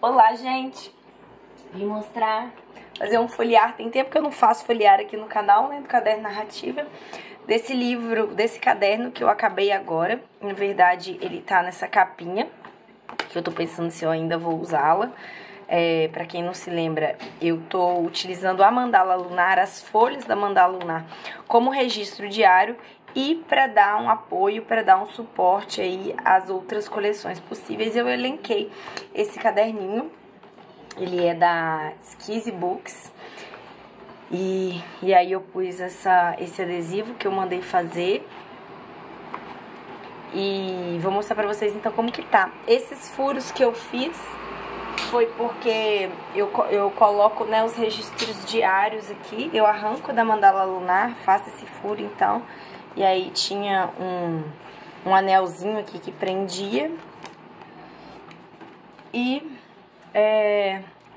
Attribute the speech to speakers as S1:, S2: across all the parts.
S1: Olá, gente! Vim mostrar, fazer um folhear. Tem tempo que eu não faço folhear aqui no canal, né, do Caderno Narrativa. Desse livro, desse caderno que eu acabei agora. Na verdade, ele tá nessa capinha, que eu tô pensando se eu ainda vou usá-la. Pra quem não se lembra, eu tô utilizando a mandala lunar, as folhas da mandala lunar, como registro diário e para dar um apoio, para dar um suporte aí às outras coleções possíveis. Eu elenquei esse caderninho, ele é da Skizzy Books, e aí eu pus esse adesivo que eu mandei fazer. E vou mostrar pra vocês então como que tá. Esses furos que eu fiz foi porque eu coloco, né, os registros diários aqui. Eu arranco da mandala lunar, faço esse furo então. E aí tinha um anelzinho aqui que prendia. E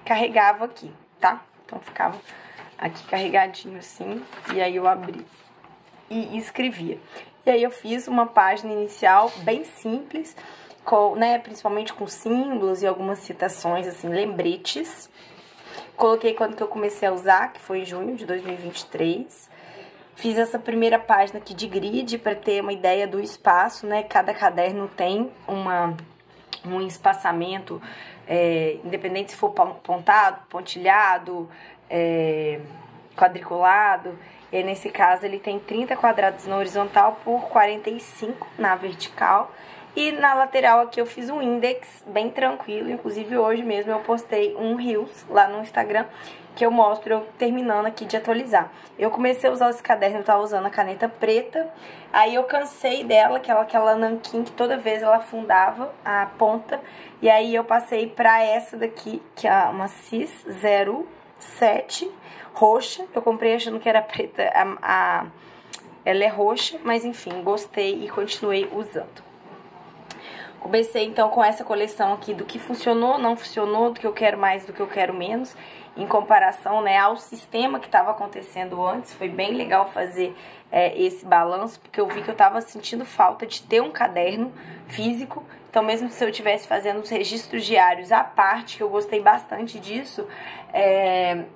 S1: carregava aqui, tá? Então ficava aqui carregadinho assim. E aí eu abri e escrevia. E aí eu fiz uma página inicial bem simples, né, principalmente com símbolos e algumas citações, assim, lembretes. Coloquei quando que eu comecei a usar, que foi em junho de 2023. Fiz essa primeira página aqui de grid para ter uma ideia do espaço, né? Cada caderno tem um espaçamento, independente se for pontado, pontilhado, quadriculado. E nesse caso ele tem 30 quadrados na horizontal por 45 na vertical. E na lateral aqui eu fiz um index bem tranquilo. Inclusive hoje mesmo eu postei um Reels lá no Instagram que eu mostro eu terminando aqui de atualizar. Eu comecei a usar esse caderno, eu tava usando a caneta preta. Aí eu cansei dela, aquela nanquim que toda vez ela afundava a ponta. E aí eu passei pra essa daqui, que é uma CIS 07 roxa. Eu comprei achando que era preta, ela é roxa, mas enfim, gostei e continuei usando. Comecei então com essa coleção aqui do que funcionou, não funcionou, do que eu quero mais, do que eu quero menos, em comparação, né, ao sistema que estava acontecendo antes. Foi bem legal fazer esse balanço, porque eu vi que eu estava sentindo falta de ter um caderno físico. Então, mesmo se eu estivesse fazendo os registros diários à parte, que eu gostei bastante disso,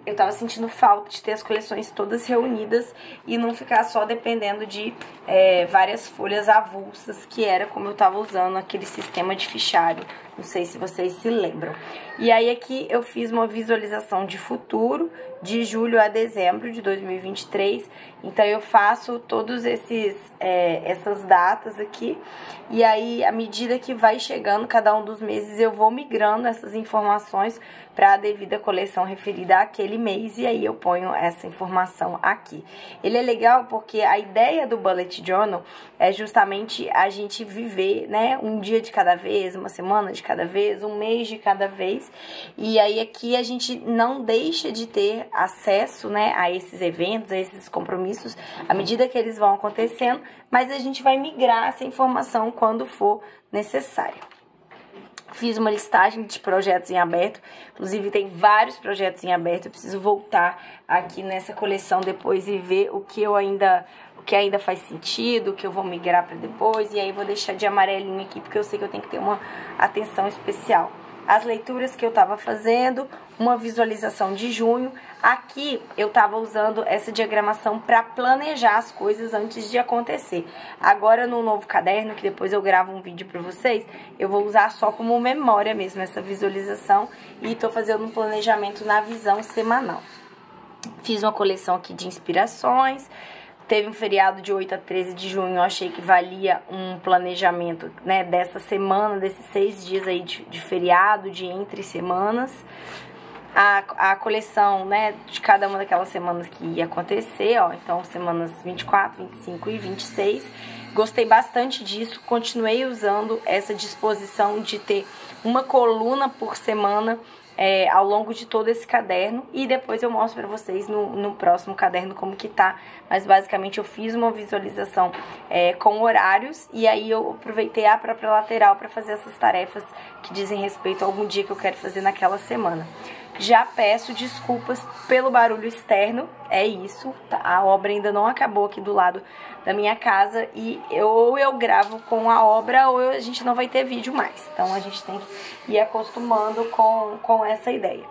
S1: eu tava sentindo falta de ter as coleções todas reunidas e não ficar só dependendo de várias folhas avulsas, que era como eu tava usando aquele sistema de fichário. Não sei se vocês se lembram. E aí aqui eu fiz uma visualização de futuro, de julho a dezembro de 2023. Então eu faço todos essas datas aqui. E aí, à medida que vai chegando cada um dos meses, eu vou migrando essas informações para a devida coleção referida àquele mês. E aí eu ponho essa informação aqui. Ele é legal porque a ideia do Bullet Journal é justamente a gente viver, né, um dia de cada vez, uma semana de cada vez, um mês de cada vez. E aí aqui a gente não deixa de ter acesso, né, a esses eventos, a esses compromissos, à medida que eles vão acontecendo, mas a gente vai migrar essa informação quando for necessário. Fiz uma listagem de projetos em aberto, inclusive tem vários projetos em aberto. Eu preciso voltar aqui nessa coleção depois e ver o que ainda faz sentido, o que eu vou migrar para depois. E aí vou deixar de amarelinho aqui, porque eu sei que eu tenho que ter uma atenção especial. As leituras que eu tava fazendo, uma visualização de junho. Aqui eu tava usando essa diagramação para planejar as coisas antes de acontecer. Agora no novo caderno, que depois eu gravo um vídeo para vocês, eu vou usar só como memória mesmo essa visualização e tô fazendo um planejamento na visão semanal. Fiz uma coleção aqui de inspirações. Teve um feriado de 8 a 13 de junho, eu achei que valia um planejamento, né, dessa semana, desses 6 dias aí de feriado, de entre semanas. A coleção, né, de cada uma daquelas semanas que ia acontecer, ó, então semanas 24, 25 e 26. Gostei bastante disso, continuei usando essa disposição de ter uma coluna por semana ao longo de todo esse caderno, e depois eu mostro pra vocês no próximo caderno como que tá, mas basicamente eu fiz uma visualização com horários, e aí eu aproveitei a própria lateral para fazer essas tarefas que dizem respeito a algum dia que eu quero fazer naquela semana. Já peço desculpas pelo barulho externo, é isso, tá? A obra ainda não acabou aqui do lado da minha casa e ou eu gravo com a obra ou a gente não vai ter vídeo mais. Então a gente tem que ir acostumando com essa ideia.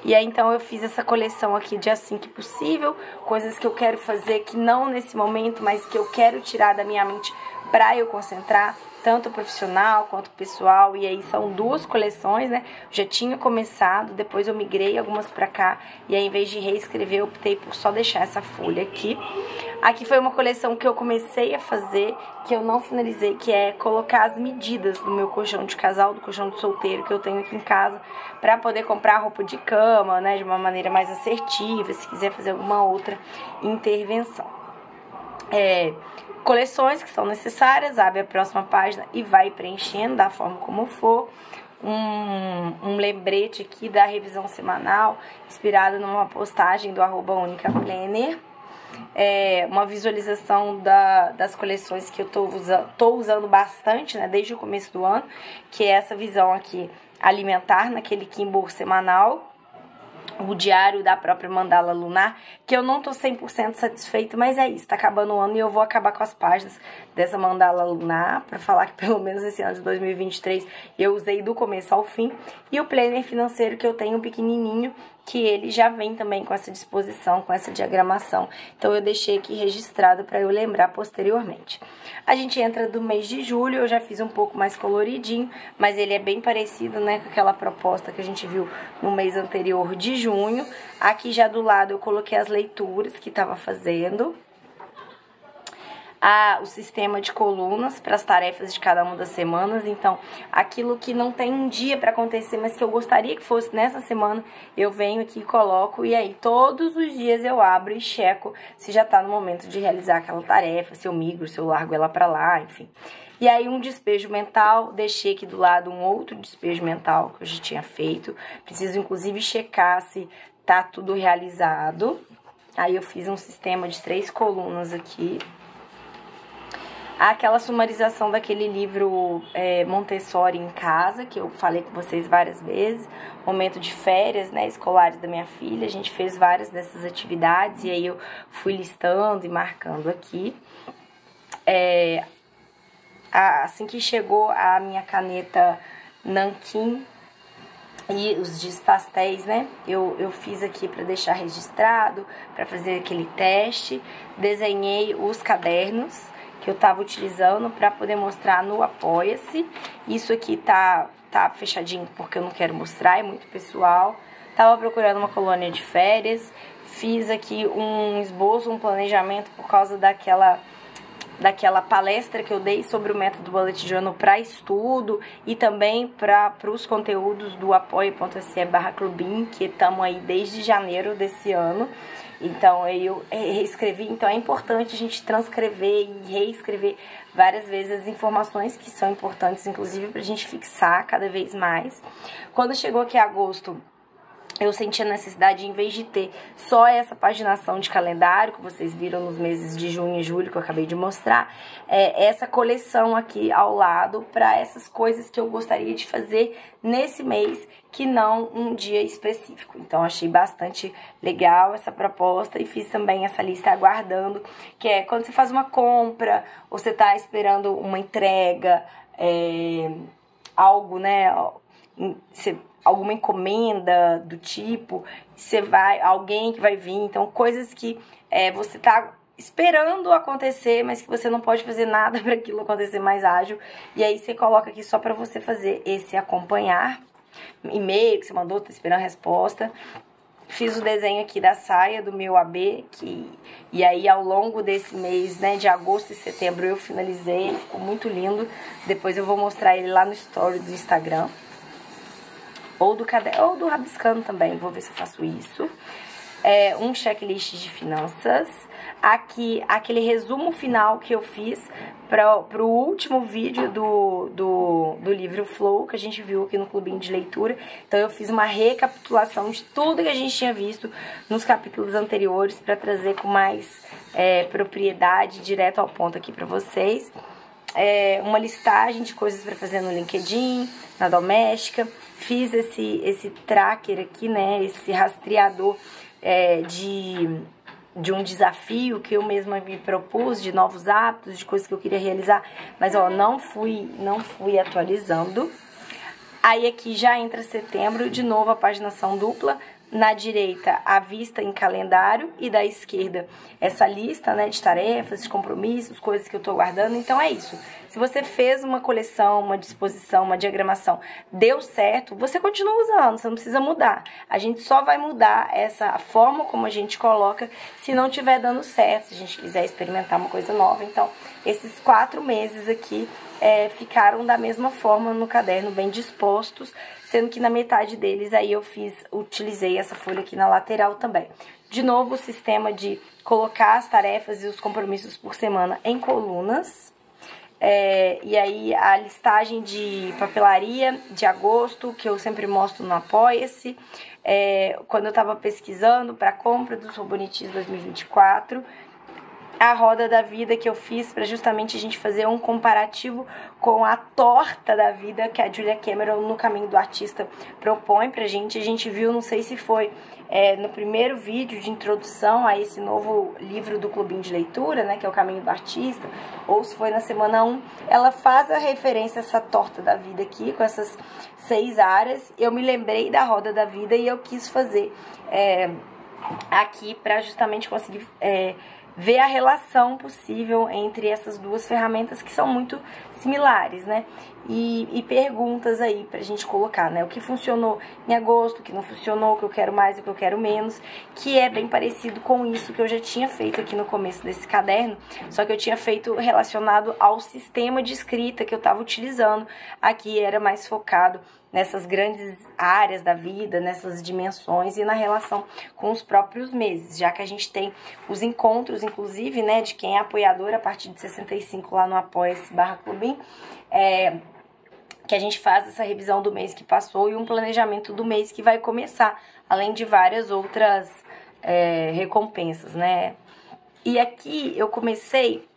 S1: E aí então eu fiz essa coleção aqui de assim que possível, coisas que eu quero fazer que não nesse momento, mas que eu quero tirar da minha mente pra eu concentrar, tanto profissional quanto pessoal. E aí são duas coleções, né? Já tinha começado, depois eu migrei algumas pra cá, e aí em vez de reescrever eu optei por só deixar essa folha aqui. Aqui foi uma coleção que eu comecei a fazer, que eu não finalizei, que é colocar as medidas do meu colchão de casal, do colchão de solteiro que eu tenho aqui em casa, pra poder comprar roupa de cama, né, de uma maneira mais assertiva, se quiser fazer alguma outra intervenção. Coleções que são necessárias, abre a próxima página e vai preenchendo da forma como for. Um lembrete aqui da revisão semanal, inspirado numa postagem do @unicaplanner. Uma visualização das coleções que eu tô usando bastante, né, desde o começo do ano, que é essa visão aqui alimentar naquele Kimbor semanal. O diário da própria mandala lunar, que eu não tô 100% satisfeito, mas é isso, tá acabando o ano e eu vou acabar com as páginas dessa mandala lunar, pra falar que pelo menos esse ano de 2023 eu usei do começo ao fim. E o planner financeiro que eu tenho pequenininho, que ele já vem também com essa disposição, com essa diagramação. Então eu deixei aqui registrado para eu lembrar posteriormente. A gente entra do mês de julho, eu já fiz um pouco mais coloridinho, mas ele é bem parecido, né, com aquela proposta que a gente viu no mês anterior de junho. Aqui já do lado eu coloquei as leituras que estava fazendo. O sistema de colunas para as tarefas de cada uma das semanas. Então, aquilo que não tem um dia para acontecer, mas que eu gostaria que fosse nessa semana, eu venho aqui e coloco. E aí, todos os dias eu abro e checo se já tá no momento de realizar aquela tarefa, se eu migro, se eu largo ela para lá, enfim. E aí, um despejo mental, deixei aqui do lado um outro despejo mental que eu já tinha feito. Preciso, inclusive, checar se tá tudo realizado. Aí, eu fiz um sistema de 3 colunas aqui. Aquela sumarização daquele livro Montessori em casa, que eu falei com vocês várias vezes. Momento de férias, né, escolares da minha filha. A gente fez várias dessas atividades e aí eu fui listando e marcando aqui. Assim que chegou a minha caneta Nanquim e os giz pastéis, né, eu fiz aqui para deixar registrado, para fazer aquele teste. Desenhei os cadernos que eu tava utilizando para poder mostrar no Apoia-se. Isso aqui tá fechadinho porque eu não quero mostrar, é muito pessoal. Tava procurando uma colônia de férias, fiz aqui um esboço, um planejamento por causa daquela palestra que eu dei sobre o método Bullet Journal para estudo e também para os conteúdos do apoia.se/clubin, que estamos aí desde janeiro desse ano. Então eu reescrevi, então é importante a gente transcrever e reescrever várias vezes as informações que são importantes, inclusive pra gente fixar cada vez mais. Quando chegou aqui agosto, eu senti a necessidade, em vez de ter só essa paginação de calendário que vocês viram nos meses de junho e julho que eu acabei de mostrar, essa coleção aqui ao lado para essas coisas que eu gostaria de fazer nesse mês, que não um dia específico. Então achei bastante legal essa proposta e fiz também essa lista aguardando, que é quando você faz uma compra, ou você tá esperando uma entrega, algo, né, alguma encomenda do tipo, alguém que vai vir, então coisas que você tá esperando acontecer, mas que você não pode fazer nada para aquilo acontecer mais ágil, e aí você coloca aqui só para você fazer esse acompanhar, e-mail que você mandou, tá esperando a resposta. Fiz o desenho aqui da saia do meu AB, e aí ao longo desse mês, né, de agosto e setembro eu finalizei, ele ficou muito lindo. Depois eu vou mostrar ele lá no story do Instagram. Ou do caderno, ou do rabiscando também, vou ver se eu faço isso. Um checklist de finanças. Aqui, aquele resumo final que eu fiz pro último vídeo do livro Flow, que a gente viu aqui no clubinho de leitura. Então eu fiz uma recapitulação de tudo que a gente tinha visto nos capítulos anteriores, para trazer com mais propriedade, direto ao ponto aqui pra vocês. Uma listagem de coisas para fazer no LinkedIn, na doméstica. fiz esse tracker aqui, né, esse rastreador de um desafio que eu mesma me propus, de novos hábitos, de coisas que eu queria realizar, mas ó, não fui atualizando. Aí aqui já entra setembro, de novo a paginação dupla. Na direita, a vista em calendário e da esquerda, essa lista, né, de tarefas, de compromissos, coisas que eu tô guardando. Então é isso. Se você fez uma coleção, uma disposição, uma diagramação, deu certo, você continua usando, você não precisa mudar. A gente só vai mudar essa forma como a gente coloca se não estiver dando certo, se a gente quiser experimentar uma coisa nova. Então, esses 4 meses aqui ficaram da mesma forma no caderno, bem dispostos, sendo que na metade deles aí eu utilizei essa folha aqui na lateral também. De novo, o sistema de colocar as tarefas e os compromissos por semana em colunas. E aí a listagem de papelaria de agosto, que eu sempre mostro no Apoia-se, quando eu tava pesquisando para compra dos Robonitis 2024, a roda da vida que eu fiz para justamente a gente fazer um comparativo com a torta da vida que a Julia Cameron no Caminho do Artista propõe pra gente. A gente viu, não sei se foi no primeiro vídeo de introdução a esse novo livro do Clubinho de Leitura, né, que é o Caminho do Artista, ou se foi na semana 1, ela faz a referência a essa torta da vida aqui, com essas 6 áreas. Eu me lembrei da roda da vida e eu quis fazer aqui para justamente conseguir ver a relação possível entre essas duas ferramentas que são muito similares, né? E perguntas aí pra gente colocar, né? O que funcionou em agosto, o que não funcionou, o que eu quero mais, o que eu quero menos, que é bem parecido com isso que eu já tinha feito aqui no começo desse caderno, só que eu tinha feito relacionado ao sistema de escrita que eu tava utilizando. Aqui era mais focado nessas grandes áreas da vida, nessas dimensões e na relação com os próprios meses, já que a gente tem os encontros, inclusive, né, de quem é apoiador a partir de 65 lá no Apoia-se/Clubinho, que a gente faz essa revisão do mês que passou e um planejamento do mês que vai começar, além de várias outras recompensas, né? E aqui eu comecei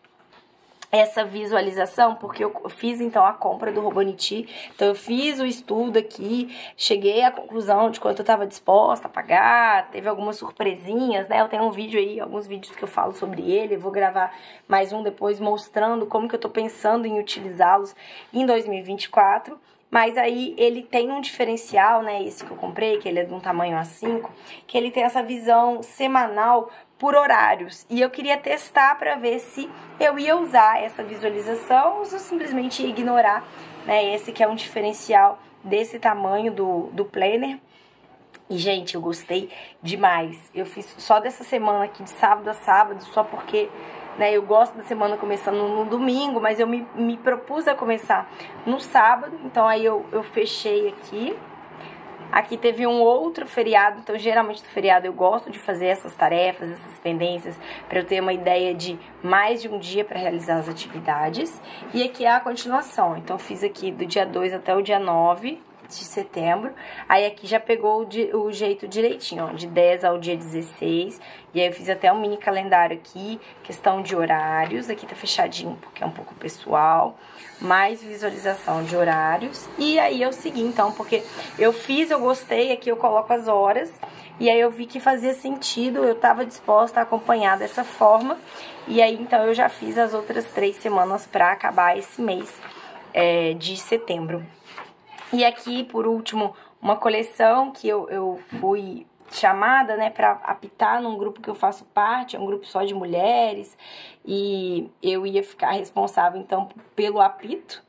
S1: essa visualização, porque eu fiz então a compra do Roboniti, então eu fiz o estudo aqui, cheguei à conclusão de quanto eu estava disposta a pagar, teve algumas surpresinhas, né, eu tenho um vídeo aí, alguns vídeos que eu falo sobre ele, eu vou gravar mais um depois mostrando como que eu tô pensando em utilizá-los em 2024, mas aí ele tem um diferencial, né, esse que eu comprei, que ele é de um tamanho A5, que ele tem essa visão semanal por horários, e eu queria testar para ver se eu ia usar essa visualização ou se eu simplesmente ia ignorar, né, esse que é um diferencial desse tamanho do planner. E, gente, eu gostei demais. Eu fiz só dessa semana aqui, de sábado a sábado, só porque, né, eu gosto da semana começando no domingo, mas eu me propus a começar no sábado, então aí eu fechei aqui. Aqui teve um outro feriado, então geralmente no feriado eu gosto de fazer essas tarefas, essas pendências, para eu ter uma ideia de mais de um dia para realizar as atividades. E aqui é a continuação, então fiz aqui do dia 2 até o dia 9 de setembro, aí aqui já pegou o jeito direitinho, ó, de 10 ao dia 16, e aí eu fiz até um mini calendário aqui, questão de horários, aqui tá fechadinho porque é um pouco pessoal, mais visualização de horários, e aí eu segui então, porque eu gostei, aqui eu coloco as horas, e aí eu vi que fazia sentido, eu tava disposta a acompanhar dessa forma, e aí então eu já fiz as outras 3 semanas pra acabar esse mês de setembro. E aqui, por último, uma coleção que eu fui chamada, né, para apitar num grupo que eu faço parte, é um grupo só de mulheres, e eu ia ficar responsável, então, pelo apito,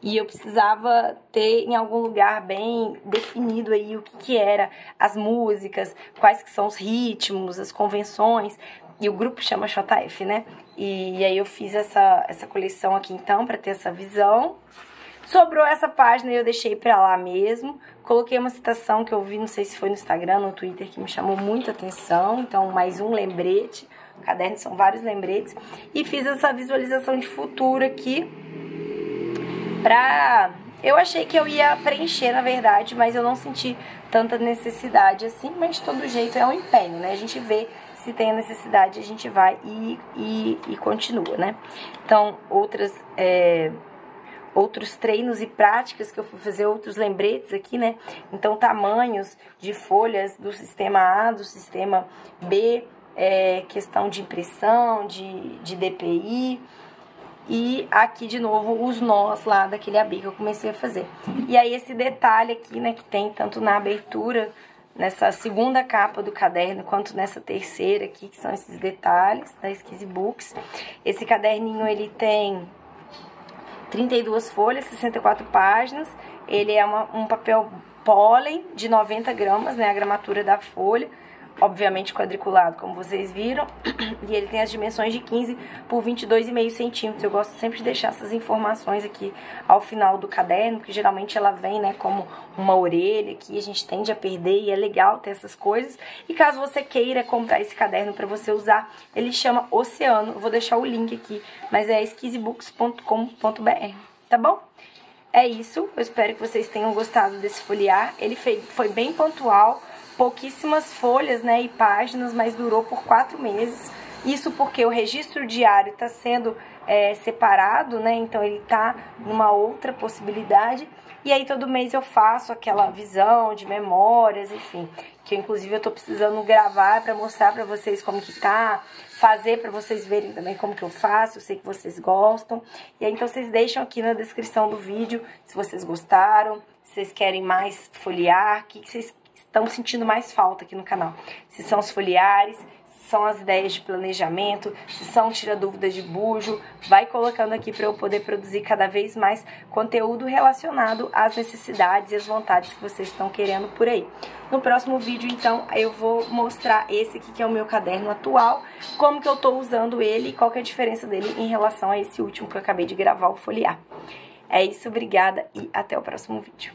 S1: e eu precisava ter em algum lugar bem definido aí o que era as músicas, quais que são os ritmos, as convenções, e o grupo chama JF, né, e aí eu fiz essa coleção aqui, então, para ter essa visão. Sobrou essa página e eu deixei pra lá mesmo. Coloquei uma citação que eu vi, não sei se foi no Instagram, no Twitter, que me chamou muita atenção. Então, mais um lembrete. O caderno são vários lembretes. E fiz essa visualização de futuro aqui. Eu achei que eu ia preencher, na verdade, mas eu não senti tanta necessidade assim. Mas, de todo jeito, é um empenho, né? A gente vê se tem a necessidade, a gente vai e continua, né? Então, outros treinos e práticas que eu fui fazer, outros lembretes aqui, né? Então, tamanhos de folhas do sistema A, do sistema B, questão de impressão, de DPI. E aqui, de novo, os nós lá daquele AB que eu comecei a fazer. E aí, esse detalhe aqui, né, que tem tanto na abertura, nessa segunda capa do caderno, quanto nessa terceira aqui, que são esses detalhes da Esquise Books. Esse caderninho, ele tem 32 folhas, 64 páginas. Ele é um papel pólen de 90 gramas, né, a gramatura da folha. Obviamente quadriculado, como vocês viram, e ele tem as dimensões de 15 por 22,5 centímetros. Eu gosto sempre de deixar essas informações aqui ao final do caderno, porque geralmente ela vem, né, como uma orelha aqui, a gente tende a perder e é legal ter essas coisas. E caso você queira comprar esse caderno para você usar, ele chama Oceano. Eu vou deixar o link aqui, mas é esquisebooks.com.br, tá bom? É isso, eu espero que vocês tenham gostado desse folhear. Ele foi bem pontual, pouquíssimas folhas, né, e páginas, mas durou por 4 meses. Isso porque o registro diário está sendo separado, né, então ele tá numa outra possibilidade. E aí todo mês eu faço aquela visão de memórias, enfim, que inclusive eu tô precisando gravar para mostrar para vocês como que tá, fazer para vocês verem também como que eu faço, eu sei que vocês gostam. E aí então vocês deixam aqui na descrição do vídeo se vocês gostaram, se vocês querem mais folhear, o que vocês estão sentindo mais falta aqui no canal. Se são os folheares, se são as ideias de planejamento, se são tira dúvidas de bujo, vai colocando aqui para eu poder produzir cada vez mais conteúdo relacionado às necessidades e às vontades que vocês estão querendo por aí. No próximo vídeo, então, eu vou mostrar esse aqui que é o meu caderno atual, como que eu tô usando ele e qual que é a diferença dele em relação a esse último que eu acabei de gravar, o folhear. É isso, obrigada e até o próximo vídeo.